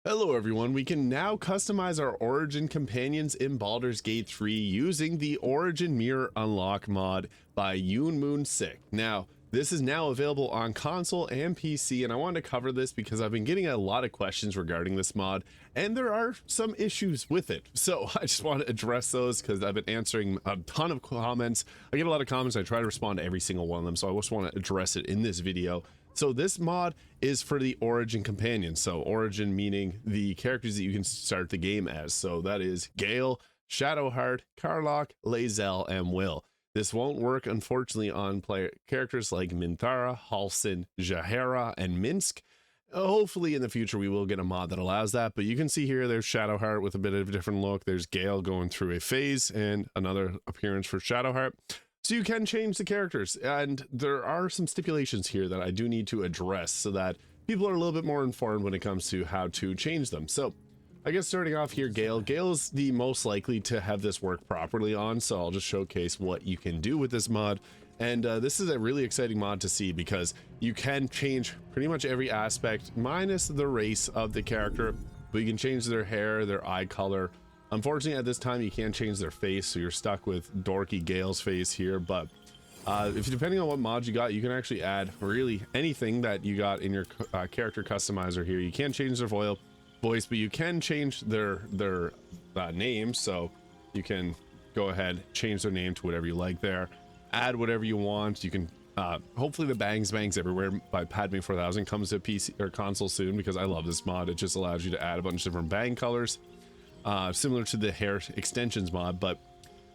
Hello everyone, we can now customize our Origin companions in Baldur's Gate 3 using the Origin Mirror Unlock mod by Yoonmoon6. Now, this is now available on console and PC, and I wanted to cover this because I've been getting a lot of questions regarding this mod, and there are some issues with it. So I just want to address those because I've been answering a ton of comments. I get a lot of comments, I try to respond to every single one of them, so I just want to address it in this video. So this mod is for the Origin companions. So Origin meaning the characters that you can start the game as. So that is Gale, Shadowheart, Karlach, Lae'zel, and Wyll. This won't work, unfortunately, on characters like Minthara, Halsin, Jaheira, and Minsk. Hopefully in the future we will get a mod that allows that, but you can see here there's Shadowheart with a bit of a different look. There's Gale going through a phase and another appearance for Shadowheart. So you can change the characters, and there are some stipulations here that I do need to address so that people are a little bit more informed when it comes to how to change them. So I guess starting off here, Gale is the most likely to have this work properly on, so I'll just showcase what you can do with this mod. And this is a really exciting mod to see because you can change pretty much every aspect minus the race of the character, but you can change their hair, their eye color. Unfortunately, at this time, you can't change their face, so you're stuck with dorky Gale's face here. But if depending on what mod you got, you can actually add really anything that you got in your character customizer here. You can't change their voice, but you can change their name. So you can go ahead, change their name to whatever you like there. Add whatever you want. You can hopefully the bangs everywhere by Padme 4000 comes to PC or console soon, because I love this mod. It just allows you to add a bunch of different bang colors. Similar to the hair extensions mod, but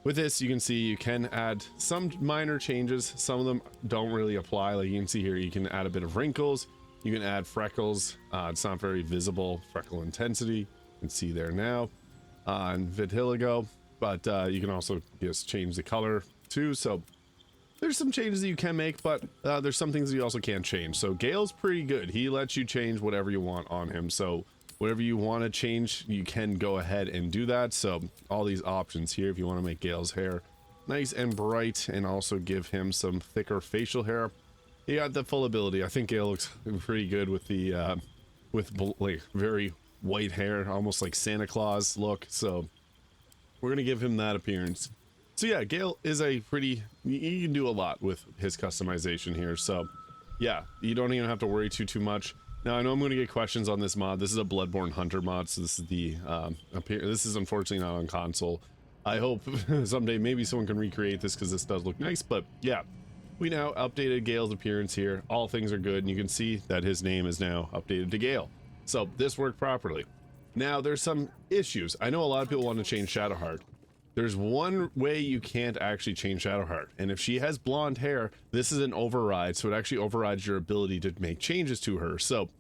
with this you can see you can add some minor changes. Some of them don't really apply. Like you can see here, you can add a bit of wrinkles, you can add freckles. It's not very visible freckle intensity, you can see there now on vitiligo, but you can also just change the color too. So there's some changes that you can make, but there's some things that you also can't change. So Gale's pretty good. He lets you change whatever you want on him, so whatever you want to change, you can go ahead and do that. So all these options here, if you want to make Gale's hair nice and bright and also give him some thicker facial hair, you got the full ability. I think Gale looks pretty good with the like very white hair, almost like Santa Claus look. So we're gonna give him that appearance. So yeah, Gale is a pretty, you can do a lot with his customization here. So yeah, you don't even have to worry too much. Now I know I'm going to get questions on this mod. This is a Bloodborne Hunter mod, so this is the this is unfortunately not on console. I hope someday maybe someone can recreate this because this does look nice. But yeah, we now updated Gale's appearance here. All things are good, and you can see that his name is now updated to Gale. So this worked properly. Now there's some issues. I know a lot of people want to change Shadowheart. There's one way you can't actually change Shadowheart, and if she has blonde hair, this is an override, so it actually overrides your ability to make changes to her. So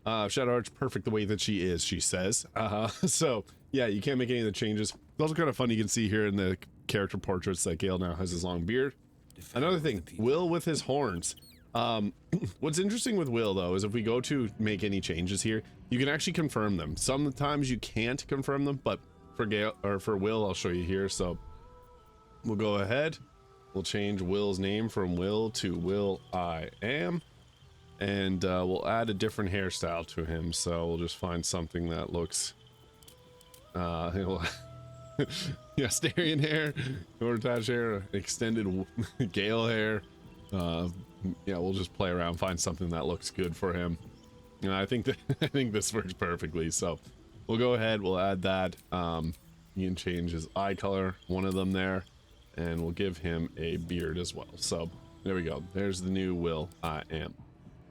Shadowheart's perfect the way that she is, she says. So yeah, you can't make any of the changes. It's also kind of fun, you can see here in the character portraits that Gale now has his long beard. Another thing, Wyll with his horns. What's interesting with Wyll though is if we go to make any changes here, you can actually confirm them. Sometimes you can't confirm them, but for Gale or for Wyll, I'll show you here. So we'll go ahead, we'll change Will's name from Wyll to Wyll I am, and we'll add a different hairstyle to him. So we'll just find something that looks yeah, Starion hair, Gortash hair, extended Gale hair. Yeah, we'll just play around, find something that looks good for him. And I think that I think this works perfectly. So we'll go ahead, we'll add that. You can change his eye color, one of them there, and we'll give him a beard as well. So there we go, there's the new Wyll I am.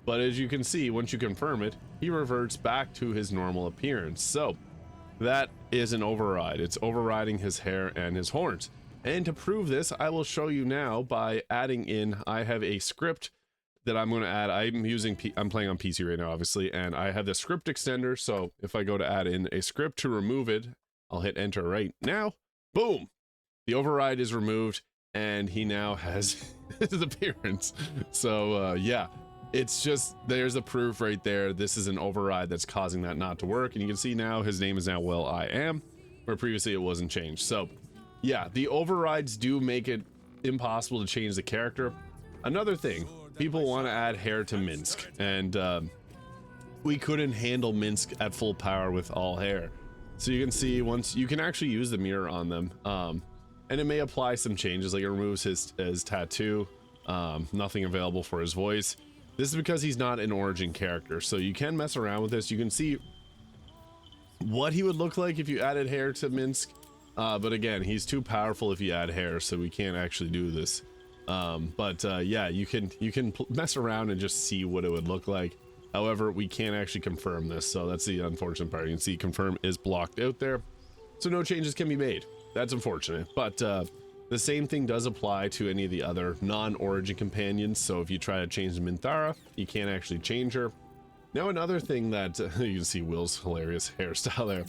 But as you can see, once you confirm it, he reverts back to his normal appearance. So that is an override. It's overriding his hair and his horns. And to prove this, I will show you now by adding in, I have a script that I'm going to add. I'm playing on PC right now, obviously, and I have the script extender. So if I go to add in a script to remove it, I'll hit enter right now. Boom! The override is removed, and he now has his appearance. So yeah, it's just, there's a proof right there. This is an override that's causing that not to work. And you can see now his name is now Wyll I am, where previously it wasn't changed. So yeah, the overrides do make it impossible to change the character. Another thing, people want to add hair to Minsk, and we couldn't handle Minsk at full power with all hair. So you can see once you can actually use the mirror on them, and it may apply some changes, like it removes his tattoo, nothing available for his voice. This is because he's not an origin character, so you can mess around with this. You can see what he would look like if you added hair to Minsk, but again, he's too powerful if you add hair, so we can't actually do this. Yeah, you can mess around and just see what it would look like. However, we can't actually confirm this, so that's the unfortunate part. You can see confirm is blocked out there, so no changes can be made. That's unfortunate, but the same thing does apply to any of the other non-origin companions. So if you try to change Minthara, you can't actually change her. Now another thing that you can see Wyll's hilarious hairstyle there.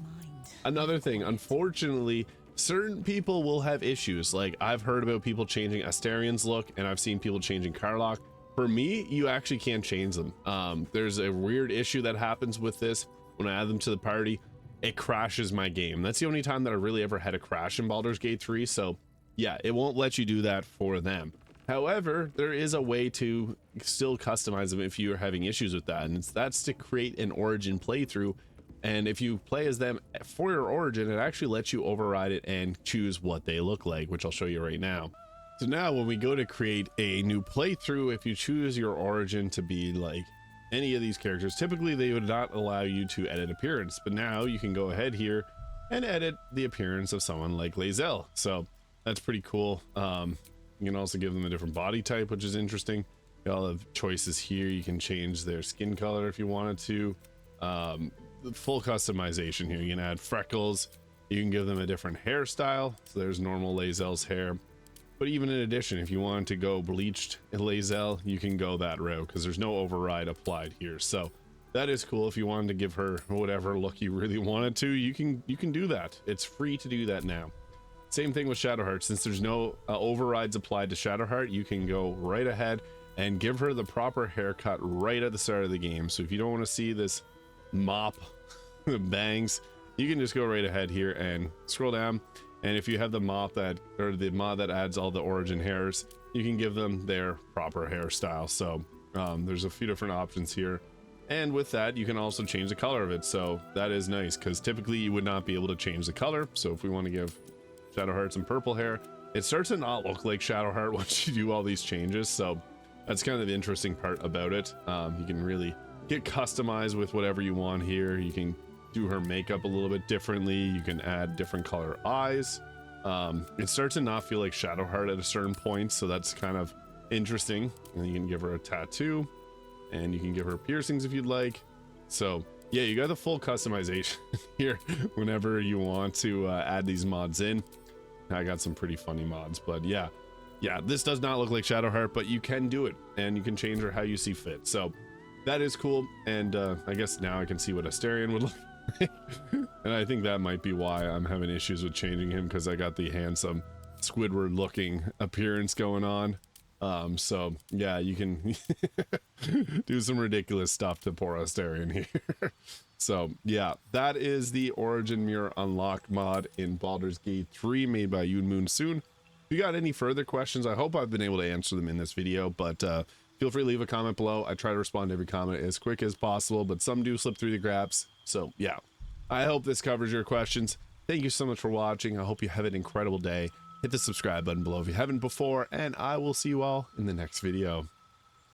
Another thing, unfortunately, certain people will have issues. Like I've heard about people changing Astarion's look, and I've seen people changing Karlach. For me, you actually can't change them. There's a weird issue that happens with this. When I add them to the party, it crashes my game. That's the only time that I really ever had a crash in Baldur's Gate 3. So yeah, it won't let you do that for them. However, there is a way to still customize them if you're having issues with that, and that's to create an origin playthrough. And if you play as them for your origin, it actually lets you override it and choose what they look like, which I'll show you right now. So now when we go to create a new playthrough, if you choose your origin to be like any of these characters, typically they would not allow you to edit appearance, but now you can go ahead here and edit the appearance of someone like Lae'zel. So that's pretty cool. You can also give them a different body type, which is interesting. You all have choices here. You can change their skin color if you wanted to. Full customization here. You can add freckles. You can give them a different hairstyle. So there's normal Lae'zel's hair. But even in addition, if you wanted to go bleached Lae'zel, you can go that route because there's no override applied here. So that is cool. If you wanted to give her whatever look you really wanted to, you can do that. It's free to do that now. Same thing with Shadowheart. Since there's no overrides applied to Shadowheart, you can go right ahead and give her the proper haircut right at the start of the game. So if you don't want to see this mop bangs, you can just go right ahead here and scroll down. And if you have the mop or the mod that adds all the origin hairs, you can give them their proper hairstyle. So there's a few different options here. And with that, you can also change the color of it. So that is nice because typically you would not be able to change the color. So if we want to give Shadowheart some purple hair, it starts to not look like Shadowheart once you do all these changes. So that's kind of the interesting part about it. You can really get customized with whatever you want here. You can do her makeup a little bit differently. You can add different color eyes. It starts to not feel like Shadowheart at a certain point, so that's kind of interesting. And you can give her a tattoo, and you can give her piercings if you'd like. So yeah, you got the full customization here whenever you want to add these mods in. I got some pretty funny mods, but yeah, this does not look like Shadowheart, but you can do it, and you can change her how you see fit. So that is cool. And I guess now I can see what Astarion would look like. And I think that might be why I'm having issues with changing him, because I got the handsome Squidward looking appearance going on. So yeah, you can do some ridiculous stuff to poor Astarion here. So yeah, that is the Origin Mirror Unlock mod in Baldur's Gate 3 made by Yoon Soon. If you got any further questions, I hope I've been able to answer them in this video, but feel free to leave a comment below. I try to respond to every comment as quick as possible, but some do slip through the gaps. So yeah, I hope this covers your questions. Thank you so much for watching. I hope you have an incredible day. Hit the subscribe button below if you haven't before, and I will see you all in the next video.